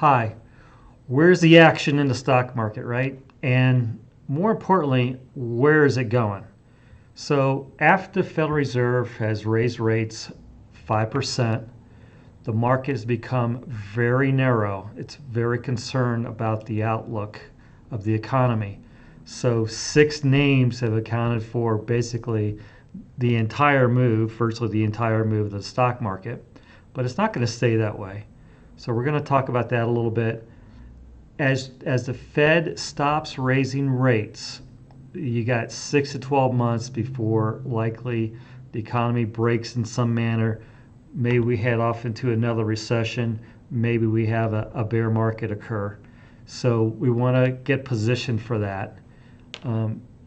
Hi, where's the action in the stock market, right? And more importantly, where is it going? So after the Federal Reserve has raised rates 5%, the market has become very narrow. It's very concerned about the outlook of the economy. So six names have accounted for basically the entire move, virtually the entire move of the stock market. But it's not going to stay that way. So we're going to talk about that a little bit. As the Fed stops raising rates, you got 6 to 12 months before likely the economy breaks in some manner. Maybe we head off into another recession. Maybe we have a bear market occur. So we want to get positioned for that.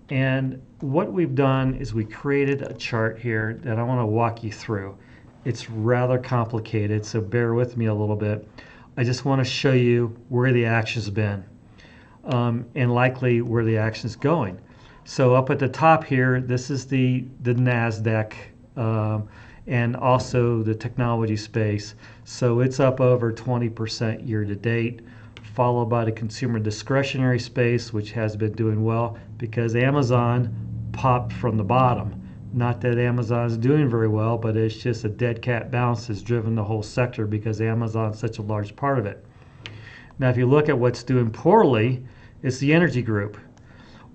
And what we've done is we created a chart here that I want to walk you through. It's rather complicated, so bear with me a little bit. I just want to show you where the action's been and likely where the action's going. So up at the top here, this is the Nasdaq and also the technology space. So it's up over 20% year to date, followed by the consumer discretionary space, which has been doing well because Amazon popped from the bottom. Not that Amazon is doing very well, but it's just a dead cat bounce has driven the whole sector because Amazon is such a large part of it. Now, if you look at what's doing poorly, it's the energy group.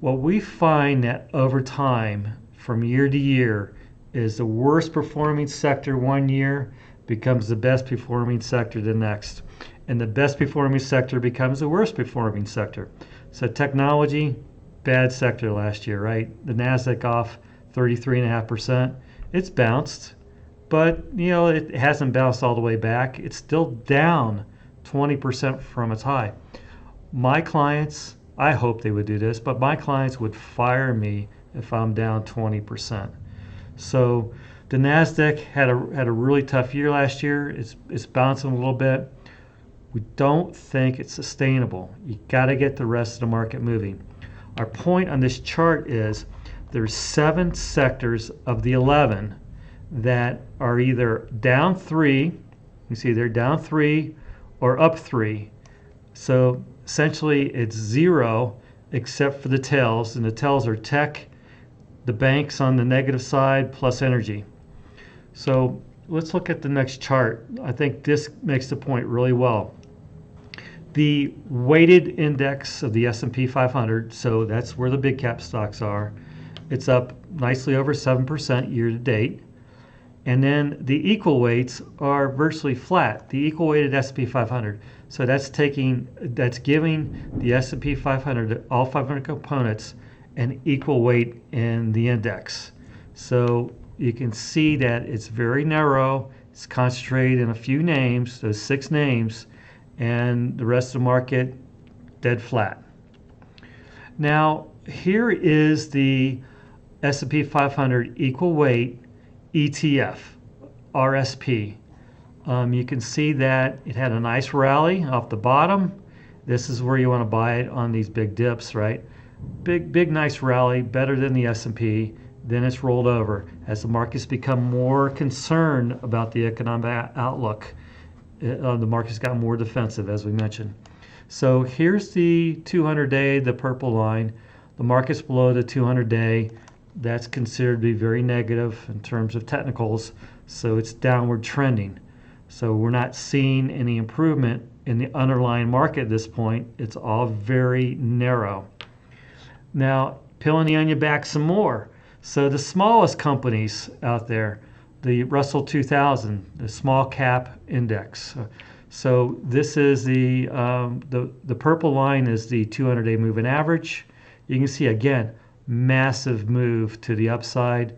What we find that over time, from year to year, is the worst performing sector one year becomes the best performing sector the next. And the best performing sector becomes the worst performing sector. So technology, bad sector last year, right? The Nasdaq off 33.5%. It's bounced, but it hasn't bounced all the way back. It's still down 20% from its high. My clients, I hope they would do this, but my clients would fire me if I'm down 20%. So the Nasdaq had a really tough year last year. It's bouncing a little bit. We don't think it's sustainable. You got to get the rest of the market moving. Our point on this chart is there's 7 sectors of the 11 that are either down 3, you see they're down 3 or up 3. So essentially it's 0 except for the tails, and the tails are tech, the banks on the negative side, plus energy. So let's look at the next chart. I think this makes the point really well. The weighted index of the S&P 500, so that's where the big cap stocks are, it's up nicely over 7% year to date. And then the equal weights are virtually flat, the equal weighted S&P 500. So that's giving the S&P 500, all 500 components, an equal weight in the index. So you can see that it's very narrow, it's concentrated in a few names, those 6 names, and the rest of the market dead flat. Now here is the S&P 500 equal weight ETF, RSP. You can see that it had a nice rally off the bottom. This is where you want to buy it on these big dips, right? Big nice rally, better than the S&P. Then it's rolled over as the markets become more concerned about the economic outlook. The market's got more defensive, as we mentioned. So here's the 200-day, the purple line. The market's below the 200-day. That's considered to be very negative in terms of technicals, so it's downward trending. So we're not seeing any improvement in the underlying market at this point. It's all very narrow. Now, peeling the onion back some more. So the smallest companies out there, the Russell 2000, the small cap index. So this is the purple line is the 200-day moving average. You can see again, massive move to the upside.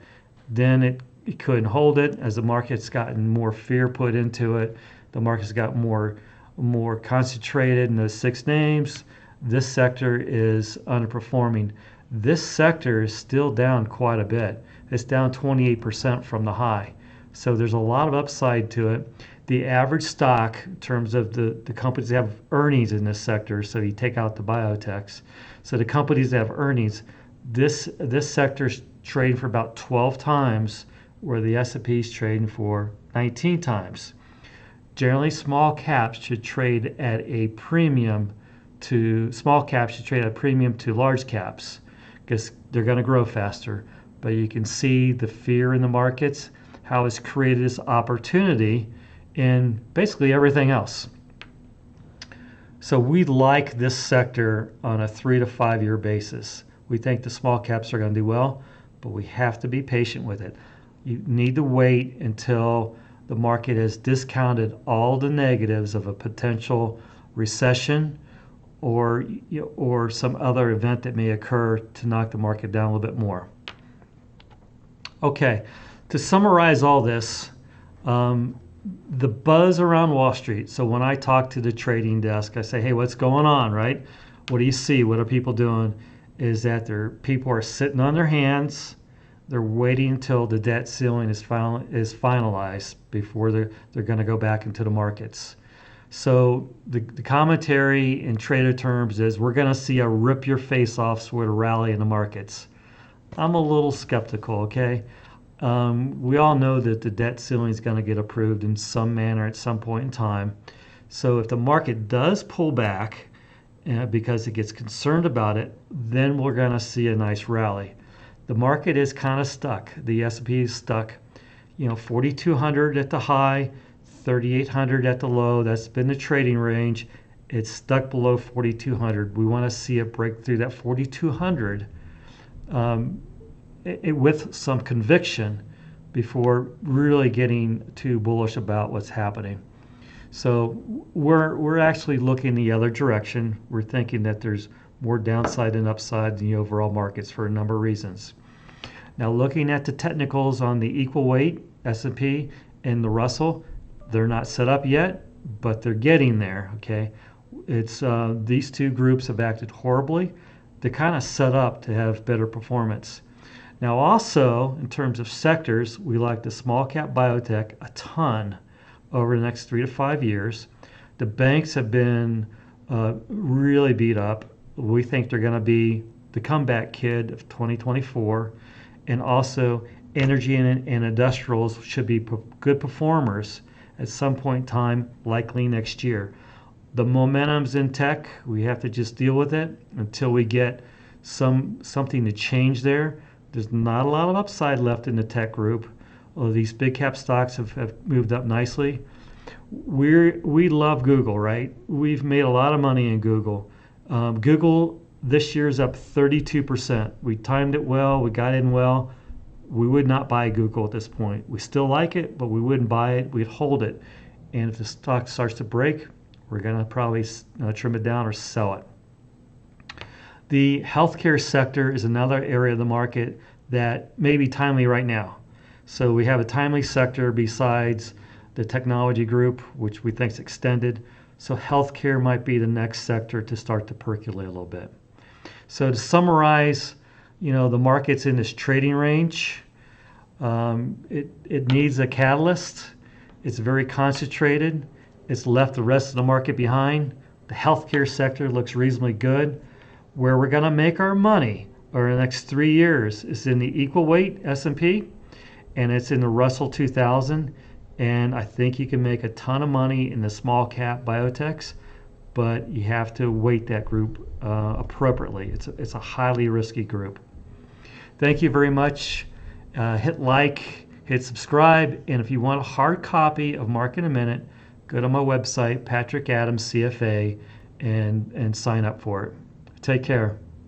Then it couldn't hold it as the market's gotten more fear put into it. The market's got more concentrated in those 6 names. This sector is underperforming. This sector is still down quite a bit. It's down 28% from the high. So there's a lot of upside to it. The average stock, in terms of the companies that have earnings in this sector, so you take out the biotechs. So the companies that have earnings, this sector is trading for about 12 times where the S&P is trading for 19 times. generally small caps should trade at a premium to large caps because they're going to grow faster. But you can see the fear in the markets, how it's created this opportunity in basically everything else. So we like this sector on a 3 to 5 year basis. We think the small caps are going to do well, but we have to be patient with it. You need to wait until the market has discounted all the negatives of a potential recession or some other event that may occur to knock the market down a little bit more. Okay, to summarize all this, the buzz around Wall Street. So when I talk to the trading desk, I say, hey, what's going on, right? What do you see? What are people doing? Is that people are sitting on their hands. They're waiting until the debt ceiling is finalized before they're going to go back into the markets. So the commentary in trader terms is we're going to see a rip your face off sort of rally in the markets. I'm a little skeptical, okay? We all know that the debt ceiling is going to get approved in some manner at some point in time. So if the market does pull back because it gets concerned about it, then we're going to see a nice rally. The market is kind of stuck. The S&P is stuck, 4,200 at the high, 3,800 at the low. That's been the trading range. It's stuck below 4,200. We want to see it break through that 4,200 with some conviction before really getting too bullish about what's happening. So we're actually looking the other direction. We're thinking that there's more downside than upside in the overall markets for a number of reasons. Now looking at the technicals on the equal weight S&P and the Russell, they're not set up yet, but they're getting there. Okay, it's these two groups have acted horribly. They're kind of set up to have better performance. Now also in terms of sectors, we like the small cap biotech a ton over the next 3 to 5 years. The banks have been really beat up. We think they're going to be the comeback kid of 2024, and also energy and industrials should be good performers at some point in time, likely next year. The momentum's in tech. We have to just deal with it until we get something to change there. There's not a lot of upside left in the tech group. These big cap stocks have moved up nicely. We love Google, right? We've made a lot of money in Google. Google this year is up 32%. We timed it well. We got in well. We would not buy Google at this point. We still like it, but we wouldn't buy it. We'd hold it. And if the stock starts to break, we're going to probably trim it down or sell it. The healthcare sector is another area of the market that may be timely right now. So we have a timely sector besides the technology group, which we think is extended. So healthcare might be the next sector to start to percolate a little bit. So to summarize, the market's in this trading range. It needs a catalyst. It's very concentrated. It's left the rest of the market behind. The healthcare sector looks reasonably good. Where we're going to make our money over the next 3 years is in the equal weight S&P, and it's in the Russell 2000. And I think you can make a ton of money in the small cap biotechs, but you have to weight that group appropriately. It's a highly risky group. Thank you very much. Hit like, hit subscribe, and if you want a hard copy of Market in a Minute, go to my website, Patrick Adams CFA, and sign up for it. Take care.